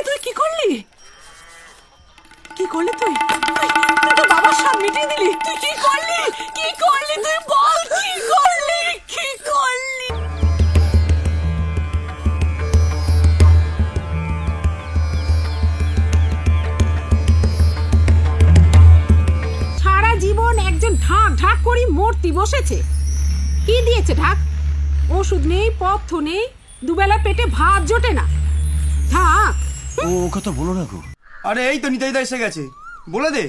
তুই কি করলি? কি করলি তুই? তুই তো বাবার সব মিটিয়ে দিলি। তুই কি করলি? কি করলি তুই বল, কি করলি? কি করলি? সারা জীবন একজন ঢাক ঢাক করি মূর্তি বসেছে। কি দিয়েছে ঢাক? ওষুধ নেই, পথ্য নেই, দুবেলা পেটে ভাত জোটে না। ঢাক ও কথা বলো না গো। আরে এই তো নিতাইদা এসে গেছে, বলে দে।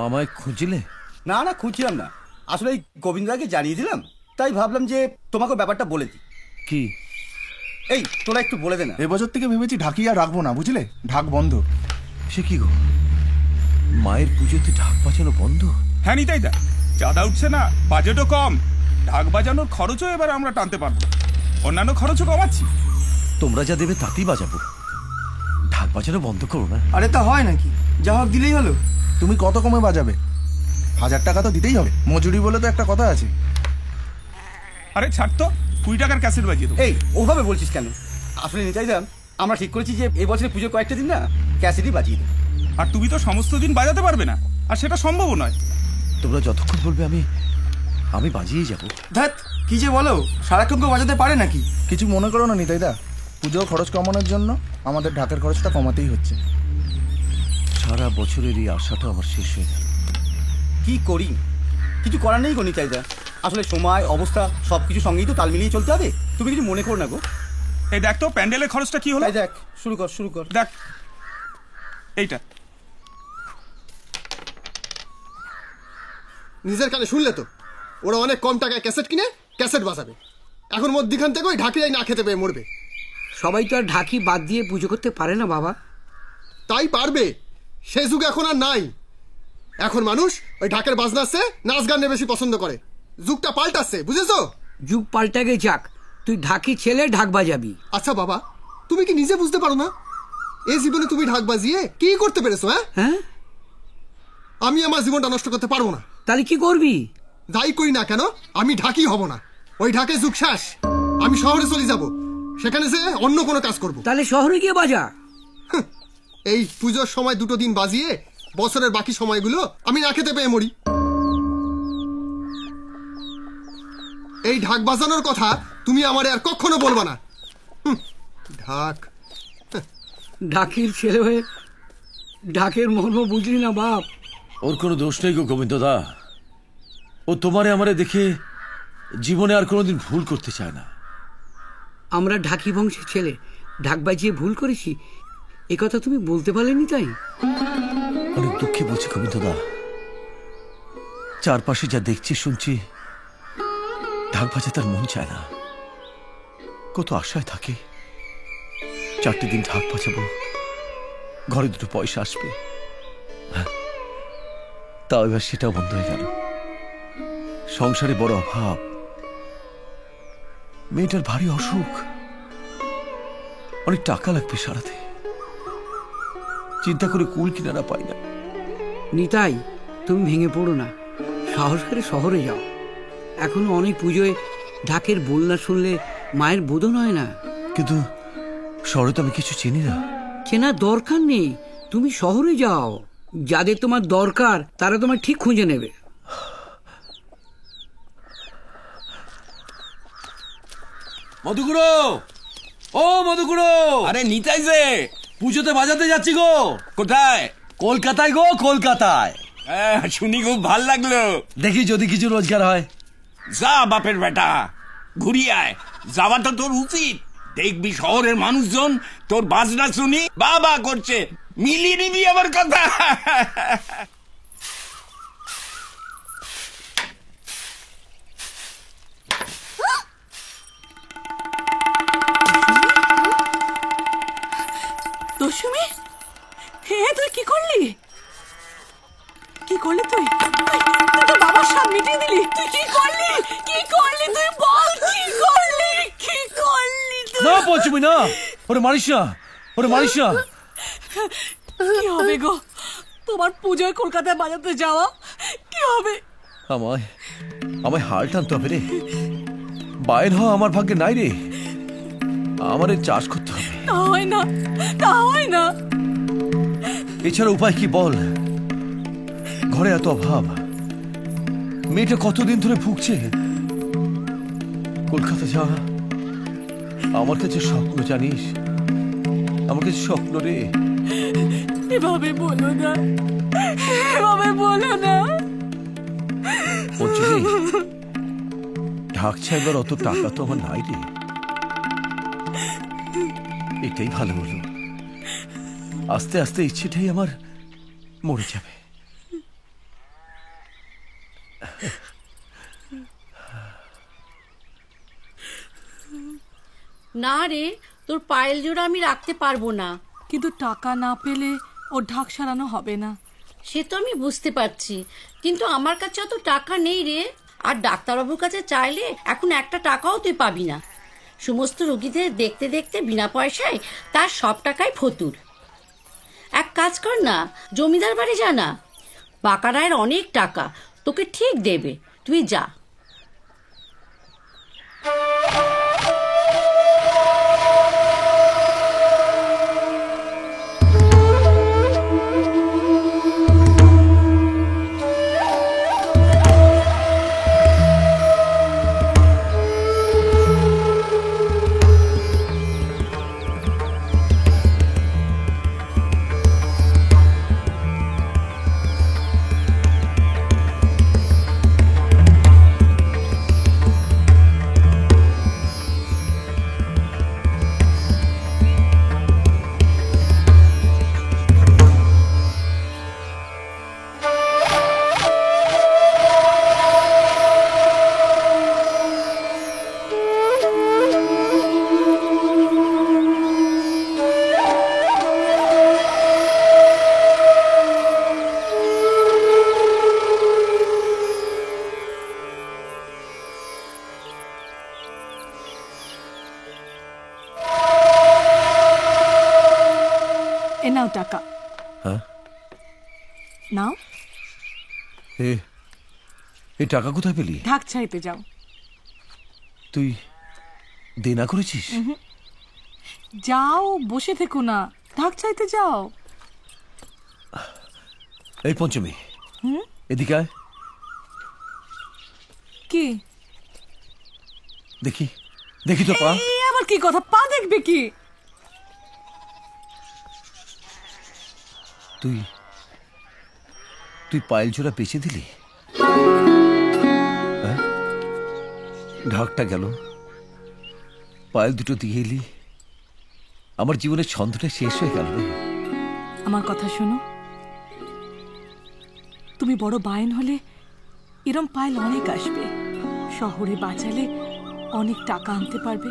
আমায় খুঁজছিলে? না না, খুঁজছিলাম না, আসলে এই গোবিন্দদাকে জানিয়ে দিলাম, তাই ভাবলাম যে তোমাকে ব্যাপারটা বলে দিই। কি? এই তোরা একটু বলে দে না। এবছর থেকে ভেবেছি ঢাকি আর রাখবো না, বুঝলে? ঢাক বন্ধ। সে কি গো, মায়ের পুজোতে ঢাক বাজানো বন্ধ? হ্যাঁ নিতাইদা, চাঁদা উঠছে না, বাজেটও কম, ঢাক বাজানোর খরচও এবার আমরা টানতে পারবো, অন্যান্য খরচও কমাচ্ছি। তোমরা যা দেবে তাতেই বাজাবো, ঢাক বাজানো বন্ধ করো না। আরে তা হয় নাকি? যা হোক দিলেই হলো। তুমি কত কমে বাজাবে? 1000 টাকা তো দিতেই হবে, মজুরি বলে তো একটা কথা আছে। আরে ছাড় তো, 20 টাকার ক্যাসেট বাজিয়ে দেবো। এই ওভাবে বলছিস কেন? আসলে নিতাইদা, আমরা ঠিক করেছি যে এই বছরে পুজো কয়েকটা দিন না ক্যাসেটই বাজিয়ে দেবো। আর তুমি তো সমস্ত দিন বাজাতে পারবে না, আর সেটা সম্ভবও নয়। তোমরা যতক্ষণ বলবে আমি বাজিয়েই যাবো। ধ্যাৎ, কি যে বলো, সারাক্ষণ কেউ বাজাতে পারে নাকি? কিছু মনে করো না নিতাইদা, পুজো খরচ কমানোর জন্য আমাদের ঢাকের খরচটা কমাতেই হচ্ছে। সারা বছরের এই আশাটা আমার শেষ হয়ে গেল। কি করি? কিছু করার নেই গো নিতাইদা, আসলে সময় অবস্থা সবকিছু সঙ্গেই তো তাল মিলিয়ে চলতে হবে। তুমি কিছু মনে করো না গো। এই দেখ তো প্যান্ডেলের খরচটা কি হলো। দেখ, শুরু কর দেখ এইটা। নিজের কানে শুনলে তো, ওরা অনেক কম টাকায় ক্যাসেট কিনে ক্যাসেট বাজাবে। এখন মধ্যিখান থেকে ওই ঢাকিরাই না খেতে পেয়ে মরবে। সবাই তো আর ঢাকি বাদ দিয়ে পুজো করতে পারে না বাবা। তাই পারবে, সে যুগ এখন আর নাই। এখন মানুষ ওই ঢাকের বাজনাচ্ছে নাচ গানে বেশি পছন্দ করে। যুগটা পাল্টাচ্ছে, বুঝেছো? যুগ পাল্টাগে যাক, তুই ঢাকি ছেলে ঢাক বাজাবি। আচ্ছা বাবা, তুমি কি নিজে বুঝতে পারো না এই জীবনে তুমি ঢাক বাজিয়ে কি করতে পেরেছো? হ্যাঁ, আমি আমার জীবনটা নষ্ট করতে পারবো না। তাহলে কি করবি? যাই করি না কেন, আমি ঢাকি হব না। ওই ঢাকে যুগ শেষ, আমি শহরে চলে যাব, সেখানে যে অন্য কোনো কাজ করব। তাহলে শহরে গিয়ে বাজা। এই পুজোর সময় 2 দিন বাজিয়ে বছরের বাকি সময়গুলো আমি না খেতে পেয়ে মরি। এই ঢাক বাজানোর কথা তুমি আমারে আর কখনো বলবা না। ঢাক, ঢাকির ছেলে হয়ে ঢাকের মর্ম বুঝলি না বাপ। ওর কোনো দোষ নেই গো গোবিন্দদা, ও তোমারে আমারে দেখে জীবনে আর কোনোদিন ভুল করতে চায় না। আমরা ঢাকি বংশের ছেলে, ঢাক বাজিয়ে ভুল করেছি এ কথা তুমি বলতে পারলেনি? তাই অনেক দুঃখে বলছি গোবিন্দদা, চারপাশে যা দেখছি শুনছি, ঢাক বাজাতে আর মন চায় না। কত আশায় থাকে 4টে দিন ঢাক বাজাবো, ঘরে 2 পয়সা আসবে, তাও এবার সেটাও বন্ধ হয়ে গেল। সংসারে বড় অভাব, মেয়েটার ভারী অসুখ, অনেক টাকা লাগবে সারাতে, চিন্তা করে কুল কিনারা পাই না। নিতাই, তুমি ভেঙে পড়ো না, সাহস করে শহরে যাও। এখনো অনেক পুজোয় ঢাকের বলনা শুনলে মায়ের বোধন হয় না। কিন্তু শহরে তো আমি কিছু চিনি না। চেনার দরকার নেই, তুমি শহরে যাও, যাদের তোমার দরকার তারা তোমার ঠিক খুঁজে নেবে। মধুগুড়ো, ও মধুগুড়ো। আরে নিতাই যে, পুজোতে বাজাতে যাচ্ছি গো। কোথায়? কলকাতায় গো, কলকাতায়। শুনি খুব ভাল লাগলো। দেখি যদি কিছু রোজগার হয়। যা বাপের বেটা, ঘুরিয়ে আয়, যাওয়া তো তোর উচিত। দেখবি শহরের মানুষজন তোর বাজনা শুনি বাবা করছে, মিলিয়ে নিবি আমার কথা। দশমী, তুই কি করলি? কি করলি তুই? তুই তো বাবার সব মিটিয়ে দিলি। তুই কি করলি? কি করলি তুই বল, কি করলি? কি করলি তুই? না পৌঁছবি না, ওরে মারিস না, ওরে মারিস না। কি হবে গো, তোমার পুজোয় কলকাতায় বাজাতে যাওয়া কি হবে? আমায় হাল টানতে হবে রে, বাইর হওয়া আমার ভাগ্যে নাই রে, আমার চাষ করতে হবে। তা হয় না, তা হয় না। এছাড়া উপায় কি বল? ঘরে এত অভাব, মেয়েটা কতদিন ধরে ভুগছে। কলকাতা যাওয়া আমার কাছে স্বপ্ন, জানিস, আমার কাছে স্বপ্ন রে। এভাবে বলো না, এভাবে বলো না। পঞ্চমী, ঢাক ছাইবার অত টাকা তো আমার নাই রে। এটাই ভালো হলো, আস্তে আস্তে ইচ্ছেটাই আমার মরে যাবে। না রে, তোর পায়েল জোড়া আমি রাখতে পারবো না। কিন্তু টাকা না পেলে ওর ঢাক সারানো হবে না। সে তো আমি বুঝতে পারছি, কিন্তু আমার কাছে অত টাকা নেই রে। আর ডাক্তারবাবুর কাছে চাইলে এখন একটা টাকাও তুই পাবি না। সমস্ত রোগীদের দেখতে দেখতে বিনা পয়সায় তার সব টাকাই ফতুর। এক কাজ কর না, জমিদার বাড়ি যা না, পাকা রায়ের অনেক টাকা তোকে ঠিক দেবে, তুই যা। নাও টাকা। হ্যাঁ, নাও। এই টাকা কোথায় পেলি? ঢাক ছাইতে যাও। তুই দেনা করেছিস? যাও, বসে থেকো না, ঢাক চাইতে যাও। এই পঞ্চমী, এদিকে আয়। কি দেখি, দেখি তো পা। এই আবার কি কথা, পা দেখবে কি? তুই তুই পায়েল জোড়া বেঁচে দিলি? হ্যাঁ, ঢাকটা গেল, পায়েল দুটো দিয়ে এলি, আমার জীবনের ছন্দটা শেষ হয়ে গেল রে। আমার কথা শোনো, তুমি বড় বায়েন হলে এরম পায়েল অনেক আসবে, শহরে বাঁচালে অনেক টাকা আনতে পারবে।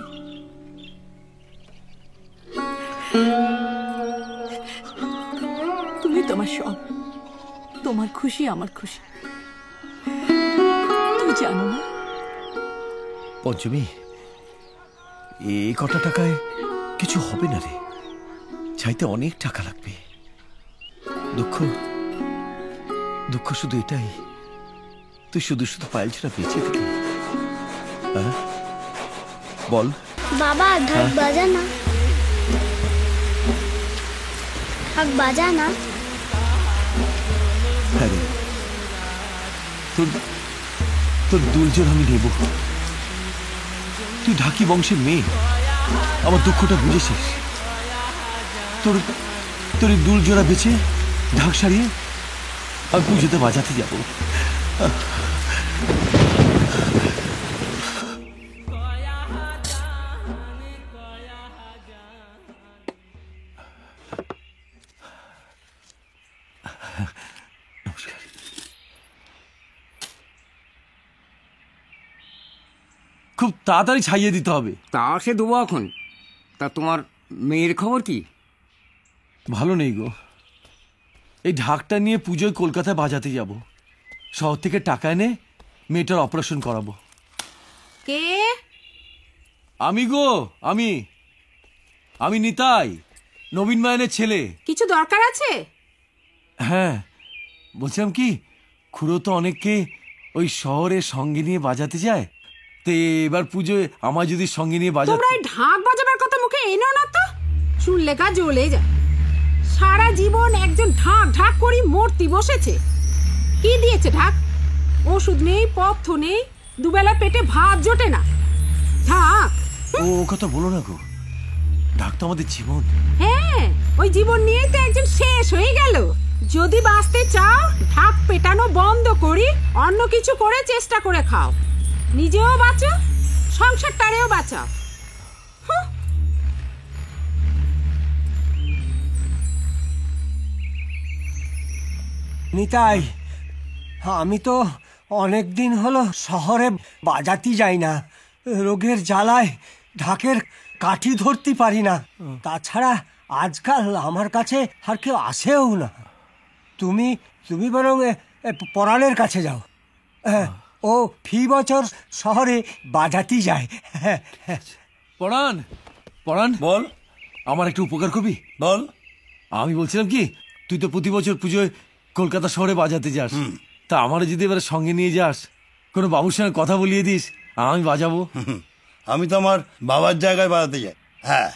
তুমি তোমার সব, তোমার খুশি আমার খুশি, তুমি জানো না? পঞ্চমী, এই কটা টাকায় কিছু হবে না রে, চাইতে অনেক টাকা লাগবে। দুঃখ দুঃখ শুধু এটাই, তুই শুধু শুধু পায়েল ছাড়া বেঁচে দিলি। হ্যাঁ বল বাবা, ঢাক বাজা না, ঢাক বাজা না। হ্যাঁ রে, তোর দুলজোর আমি নেব। তুই ঢাকি বংশের মেয়ে, আমার দুঃখটা বুঝেছিস। তোর এই দুলজোড়া বেছে ঢাক সারিয়ে আমি পুজোতে বাজাতে যাব। নমস্কার। খুব তাড়াতাড়ি ছাইয়ে দিতে হবে। তা সে দেবো এখন। তা তোমার মেয়ের খবর কি? ভালো নেই গো। এই ঢাকটা নিয়ে পুজোয় কলকাতায় বাজাতে যাব। শহর থেকে টাকা এনে মেয়েটার অপারেশন করাবো। কে? আমি গো, আমি নিতাই, নবীন মায়নের ছেলে। কিছু দরকার আছে? হ্যাঁ, বলছিলাম কি, খুড়ো তো অনেককে ওই শহরে সঙ্গে নিয়ে বাজাতে যায়, তো এবার পুজোয় আমার যদি সঙ্গে নিয়ে বাজাতে। তোমরা এই ঢাক বাজাবার কথা মুখে এনো না তো। শুনলে গা জ্বলে যায়। সারা জীবন একজন ঢাক ঢাক করি মূর্তি বসেছে। কি দিয়েছে ঢাক? ওষুধ নেই, পথ্য নেই, দুবেলা পেটে ভাত জোটে না। ঢাক ও কথা বলো না গো, ঢাক তো আমাদের জীবন। হ্যাঁ, ওই জীবন নিয়েই তো একজন শেষ হয়ে গেল। যদি বাঁচতে চাও ঢাক পেটানো বন্ধ করি অন্য কিছু করে চেষ্টা করে খাও, নিজেও বাঁচো, সংসারটারেও বাঁচাও। নিতাই, আমি তো অনেক দিন হলো শহরে বাজাতে যাই না। রোগের জ্বালায় ঢাকের কাঠি ধরতে পারি না। তাছাড়া আজকাল আমার কাছে আর কেউ আসেও না। তুমি তুমি বরং পরাণের কাছে যাও। ও ফি বছর শহরে বাজাতে যায়। পরাণ, পরাণ বল। আমার একটু উপকার করবি? বল। আমি বলছিলাম কি, তুই তো প্রতি বছর পুজোয় কলকাতা শহরে বাজাতে যাস, তা আমারও যদি এবারে সঙ্গে নিয়ে যাস, কোনো বাবুর সঙ্গে কথা বলিয়ে দিস, আমি বাজাবো। আমি তো আমার বাবার জায়গায় বাজাতে যাই। হ্যাঁ,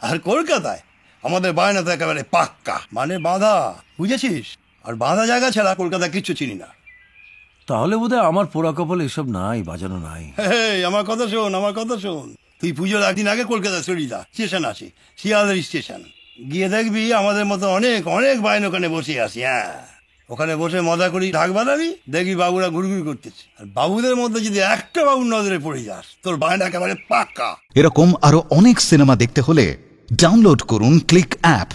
আর কলকাতায় আমাদের বায়না তো একেবারে পাক্কা, মানে বাঁধা, বুঝেছিস? আর বাঁধা জায়গা ছাড়া কলকাতা কিচ্ছু চিনি না। তাহলে বোধহয় আমার পোড়া কপাল এসব নাই, বাজানো নাই। আমার কথা শোন, আমার কথা শোন। তুই পুজোর একদিন আগে কলকাতা চলিদা, স্টেশন আছে, শিয়ালদার স্টেশন, গিয়ে দেখবি আমাদের মতো অনেক অনেক বায়ন ওখানে বসে আছি। হ্যাঁ, ওখানে বসে মজা করি, ঢাক বাঁধাবি, দেখবি বাবুরা ঘুরঘুর করতেছে। আর বাবুদের মধ্যে যদি একটা বাবুর নজরে পড়ে যাস, তোর বায়না একেবারে পাক্কা। এরকম আরো অনেক সিনেমা দেখতে হলে ডাউনলোড করুন ক্লিক অ্যাপ।